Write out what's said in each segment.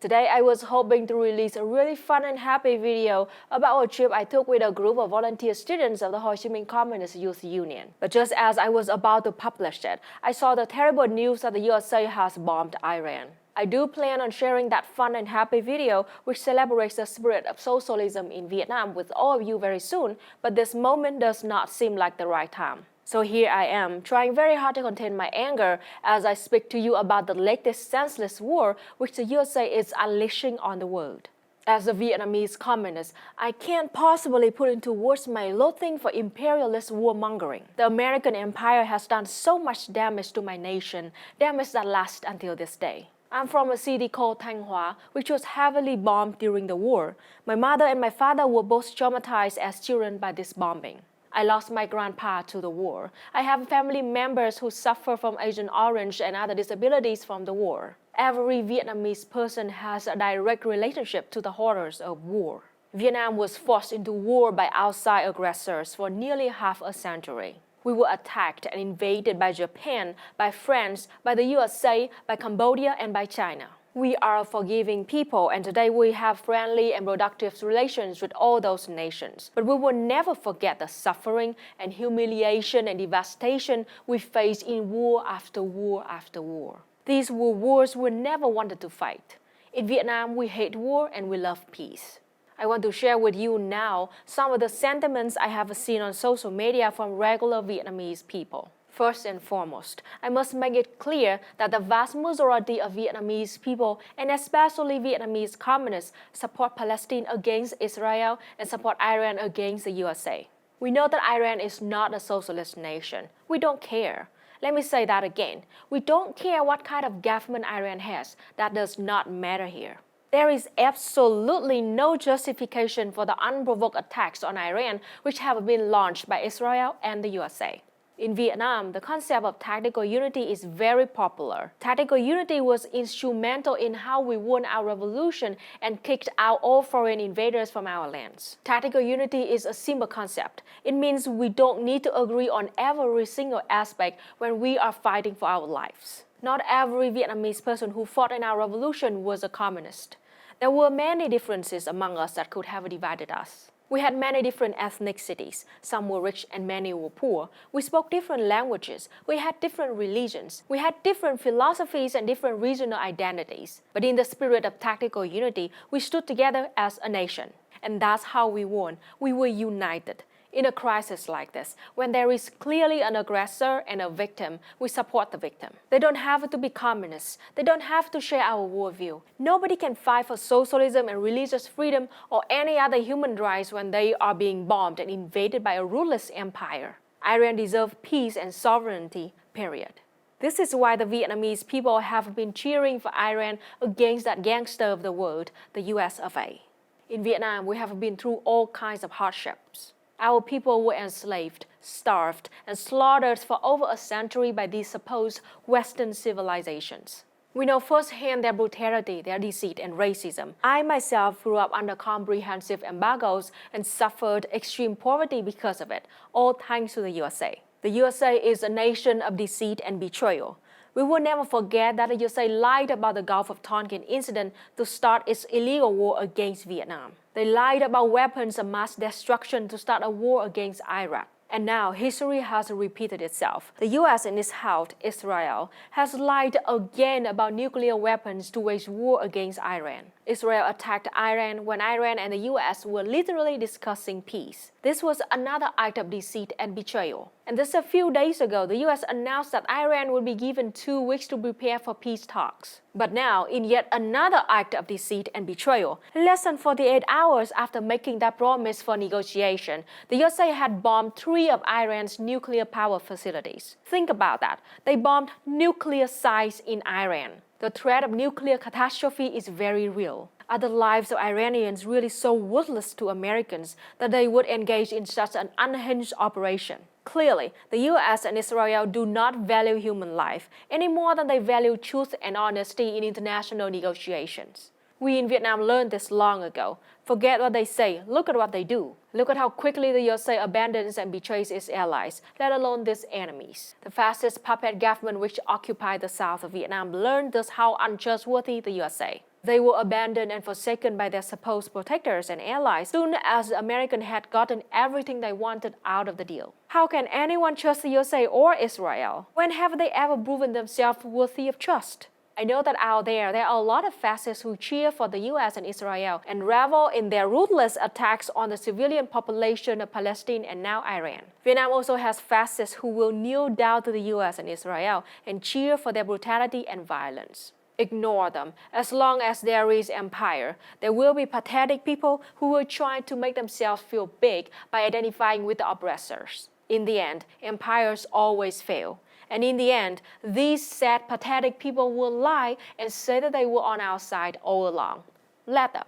Today I was hoping to release a really fun and happy video about a trip I took with a group of volunteer students of the Ho Chi Minh Communist Youth Union. But just as I was about to publish it, I saw the terrible news that the USA has bombed Iran. I do plan on sharing that fun and happy video which celebrates the spirit of socialism in Vietnam with all of you very soon, but this moment does not seem like the right time. So here I am, trying very hard to contain my anger as I speak to you about the latest senseless war which the USA is unleashing on the world. As a Vietnamese communist, I can't possibly put into words my loathing for imperialist warmongering. The American empire has done so much damage to my nation, damage that lasts until this day. I'm from a city called Thanh Hóa, which was heavily bombed during the war. My mother and my father were both traumatized as children by this bombing. I lost my grandpa to the war. I have family members who suffer from Agent Orange and other disabilities from the war. Every Vietnamese person has a direct relationship to the horrors of war. Vietnam was forced into war by outside aggressors for nearly half a century. We were attacked and invaded by Japan, by France, by the USA, by Cambodia, and by China. We are a forgiving people, and today we have friendly and productive relations with all those nations. But we will never forget the suffering and humiliation and devastation we faced in war after war after war. These were wars we never wanted to fight. In Vietnam, we hate war and we love peace. I want to share with you now some of the sentiments I have seen on social media from regular Vietnamese people. First and foremost, I must make it clear that the vast majority of Vietnamese people, and especially Vietnamese communists, support Palestine against Israel and support Iran against the USA. We know that Iran is not a socialist nation. We don't care. Let me say that again. We don't care what kind of government Iran has. That does not matter here. There is absolutely no justification for the unprovoked attacks on Iran which have been launched by Israel and the USA. In Vietnam, the concept of tactical unity is very popular. Tactical unity was instrumental in how we won our revolution and kicked out all foreign invaders from our lands. Tactical unity is a simple concept. It means we don't need to agree on every single aspect when we are fighting for our lives. Not every Vietnamese person who fought in our revolution was a communist. There were many differences among us that could have divided us. We had many different ethnicities. Some were rich and many were poor. We spoke different languages. We had different religions. We had different philosophies and different regional identities. But in the spirit of tactical unity, we stood together as a nation. And that's how we won. We were united. In a crisis like this, when there is clearly an aggressor and a victim, we support the victim. They don't have to be communists. They don't have to share our worldview. Nobody can fight for socialism and religious freedom or any other human rights when they are being bombed and invaded by a ruthless empire. Iran deserves peace and sovereignty, period. This is why the Vietnamese people have been cheering for Iran against that gangster of the world, the US of A. In Vietnam, we have been through all kinds of hardships. Our people were enslaved, starved, and slaughtered for over a century by these supposed Western civilizations. We know firsthand their brutality, their deceit, and racism. I myself grew up under comprehensive embargoes and suffered extreme poverty because of it, all thanks to the USA. The USA is a nation of deceit and betrayal. We will never forget that the USA lied about the Gulf of Tonkin incident to start its illegal war against Vietnam. They lied about weapons of mass destruction to start a war against Iraq. And now history has repeated itself. The US in its house, Israel, has lied again about nuclear weapons to wage war against Iran. Israel attacked Iran when Iran and the US were literally discussing peace. This was another act of deceit and betrayal. And just a few days ago, the US announced that Iran would be given 2 weeks to prepare for peace talks. But now, in yet another act of deceit and betrayal, less than 48 hours after making that promise for negotiation, the USA had bombed 3 of Iran's nuclear power facilities. Think about that. They bombed nuclear sites in Iran. The threat of nuclear catastrophe is very real. Are the lives of Iranians really so worthless to Americans that they would engage in such an unhinged operation? Clearly, the US and Israel do not value human life any more than they value truth and honesty in international negotiations. We in Vietnam learned this long ago. Forget what they say, look at what they do. Look at how quickly the USA abandons and betrays its allies, let alone its enemies. The fastest puppet government which occupied the south of Vietnam learned just how untrustworthy the USA. They were abandoned and forsaken by their supposed protectors and allies soon as the Americans had gotten everything they wanted out of the deal. How can anyone trust the USA or Israel? When have they ever proven themselves worthy of trust? I know that out there are a lot of fascists who cheer for the US and Israel and revel in their ruthless attacks on the civilian population of Palestine and now Iran. Vietnam also has fascists who will kneel down to the US and Israel and cheer for their brutality and violence. Ignore them. As long as there is empire, there will be pathetic people who will try to make themselves feel big by identifying with the oppressors. In the end, empires always fail. And in the end, these sad, pathetic people will lie and say that they were on our side all along. Let them.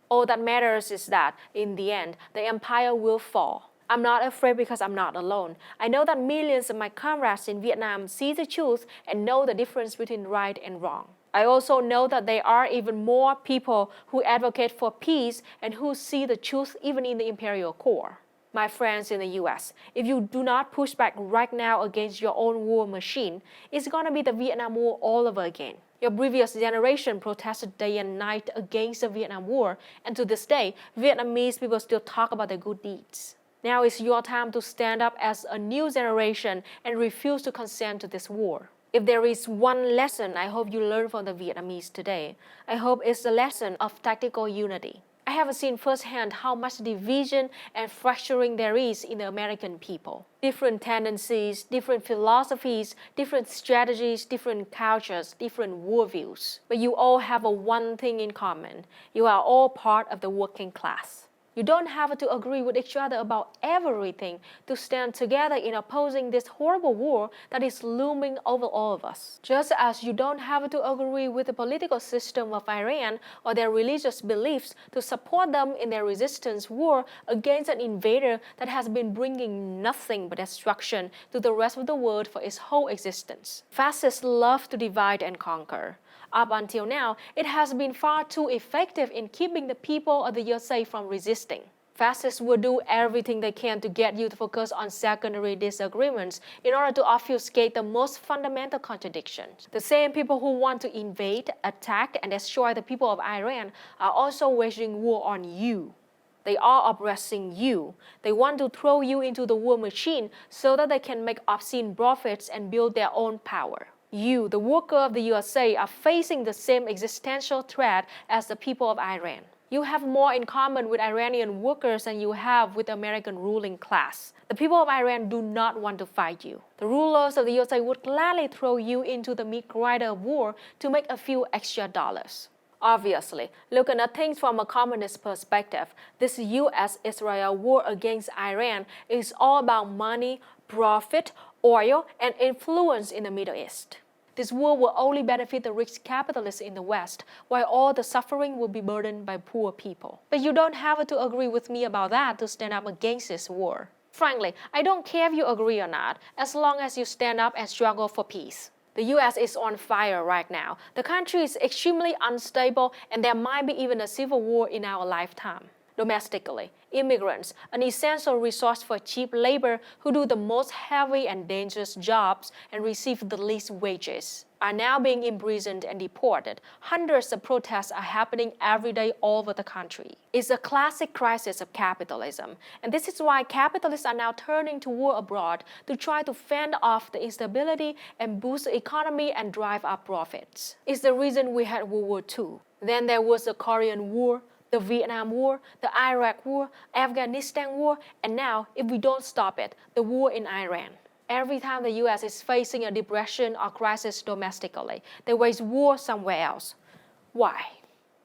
All that matters is that, in the end, the empire will fall. I'm not afraid because I'm not alone. I know that millions of my comrades in Vietnam see the truth and know the difference between right and wrong. I also know that there are even more people who advocate for peace and who see the truth even in the imperial core. My friends in the US, if you do not push back right now against your own war machine, it's gonna be the Vietnam War all over again. Your previous generation protested day and night against the Vietnam War, and to this day, Vietnamese people still talk about their good deeds. Now is your time to stand up as a new generation and refuse to consent to this war. If there is one lesson I hope you learn from the Vietnamese today, I hope it's the lesson of tactical unity. I have seen firsthand how much division and fracturing there is in the American people. Different tendencies, different philosophies, different strategies, different cultures, different worldviews. But you all have one thing in common. You are all part of the working class. You don't have to agree with each other about everything to stand together in opposing this horrible war that is looming over all of us. Just as you don't have to agree with the political system of Iran or their religious beliefs to support them in their resistance war against an invader that has been bringing nothing but destruction to the rest of the world for its whole existence. Fascists love to divide and conquer. Up until now, it has been far too effective in keeping the people of the USA from resisting. Fascists will do everything they can to get you to focus on secondary disagreements in order to obfuscate the most fundamental contradictions. The same people who want to invade, attack, and destroy the people of Iran are also waging war on you. They are oppressing you. They want to throw you into the war machine so that they can make obscene profits and build their own power. You, the worker of the USA, are facing the same existential threat as the people of Iran. You have more in common with Iranian workers than you have with the American ruling class. The people of Iran do not want to fight you. The rulers of the USA would gladly throw you into the meat grinder of war to make a few extra dollars. Obviously, looking at things from a communist perspective, this US-Israel war against Iran is all about money, profit, oil, and influence in the Middle East. This war will only benefit the rich capitalists in the West, while all the suffering will be burdened by poor people. But you don't have to agree with me about that to stand up against this war. Frankly, I don't care if you agree or not, as long as you stand up and struggle for peace. The US is on fire right now. The country is extremely unstable, and there might be even a civil war in our lifetime. Domestically, immigrants, an essential resource for cheap labor who do the most heavy and dangerous jobs and receive the least wages, are now being imprisoned and deported. Hundreds of protests are happening every day all over the country. It's a classic crisis of capitalism, and this is why capitalists are now turning to war abroad to try to fend off the instability and boost the economy and drive up profits. It's the reason we had World War II. Then there was the Korean War, the Vietnam War, the Iraq War, Afghanistan War, and now, if we don't stop it, the war in Iran. Every time the US is facing a depression or crisis domestically, they wage war somewhere else. Why?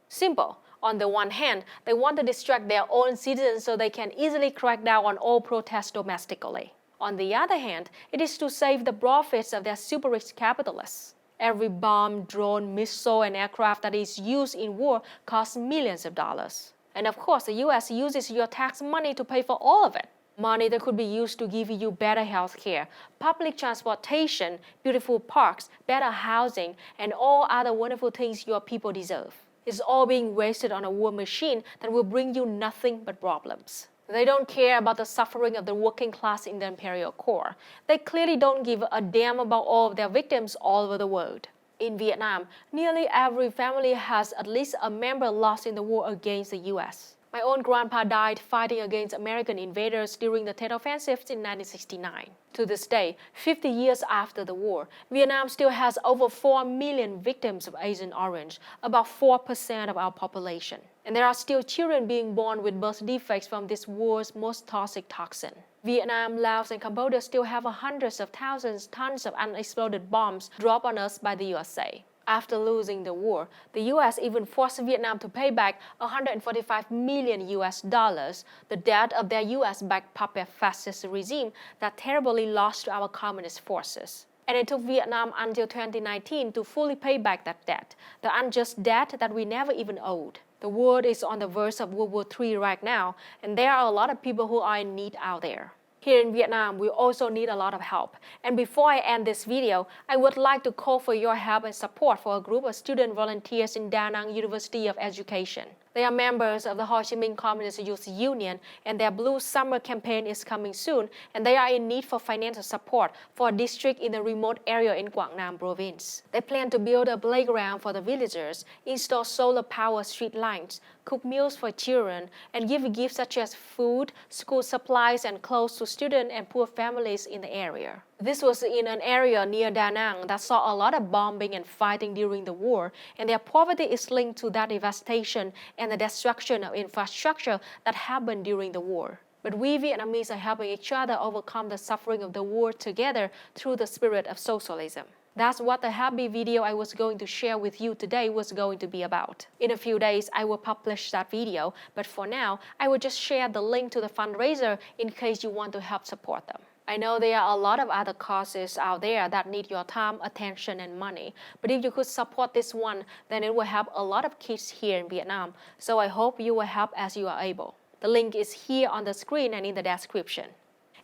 Simple. On the one hand, they want to distract their own citizens so they can easily crack down on all protests domestically. On the other hand, it is to save the profits of their super rich capitalists. Every bomb, drone, missile, and aircraft that is used in war costs millions of dollars. And of course, the US uses your tax money to pay for all of it. Money that could be used to give you better health care, public transportation, beautiful parks, better housing, and all other wonderful things your people deserve. It's all being wasted on a war machine that will bring you nothing but problems. They don't care about the suffering of the working class in the imperial core. They clearly don't give a damn about all of their victims all over the world. In Vietnam, nearly every family has at least a member lost in the war against the U.S. My own grandpa died fighting against American invaders during the Tet Offensive in 1969. To this day, 50 years after the war, Vietnam still has over 4 million victims of Agent Orange, about 4% of our population. And there are still children being born with birth defects from this war's most toxic toxin. Vietnam, Laos, and Cambodia still have hundreds of thousands tons of unexploded bombs dropped on us by the USA. After losing the war, the US even forced Vietnam to pay back $145 million, the debt of their US-backed puppet fascist regime that terribly lost to our communist forces. And it took Vietnam until 2019 to fully pay back that debt, the unjust debt that we never even owed. The world is on the verge of World War III right now, and there are a lot of people who are in need out there. Here in Vietnam, we also need a lot of help. And before I end this video, I would like to call for your help and support for a group of student volunteers in Da Nang University of Education. They are members of the Ho Chi Minh Communist Youth Union, and their Blue Summer campaign is coming soon, and they are in need for financial support for a district in the remote area in Quảng Nam province. They plan to build a playground for the villagers, install solar-powered street lights, cook meals for children, and give gifts such as food, school supplies, and clothes to students and poor families in the area. This was in an area near Da Nang that saw a lot of bombing and fighting during the war, and their poverty is linked to that devastation and the destruction of infrastructure that happened during the war. But we Vietnamese are helping each other overcome the suffering of the war together through the spirit of socialism. That's what the happy video I was going to share with you today was going to be about. In a few days, I will publish that video, but for now, I will just share the link to the fundraiser in case you want to help support them. I know there are a lot of other causes out there that need your time, attention, and money, but if you could support this one, then it will help a lot of kids here in Vietnam, so I hope you will help as you are able. The link is here on the screen and in the description.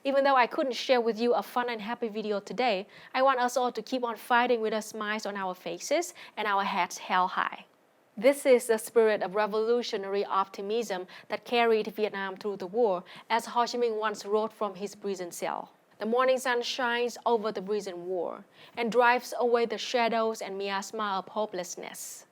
Even though I couldn't share with you a fun and happy video today, I want us all to keep on fighting with a smile on our faces and our heads held high. This is the spirit of revolutionary optimism that carried Vietnam through the war, as Ho Chi Minh once wrote from his prison cell. The morning sun shines over the prison wall and drives away the shadows and miasma of hopelessness.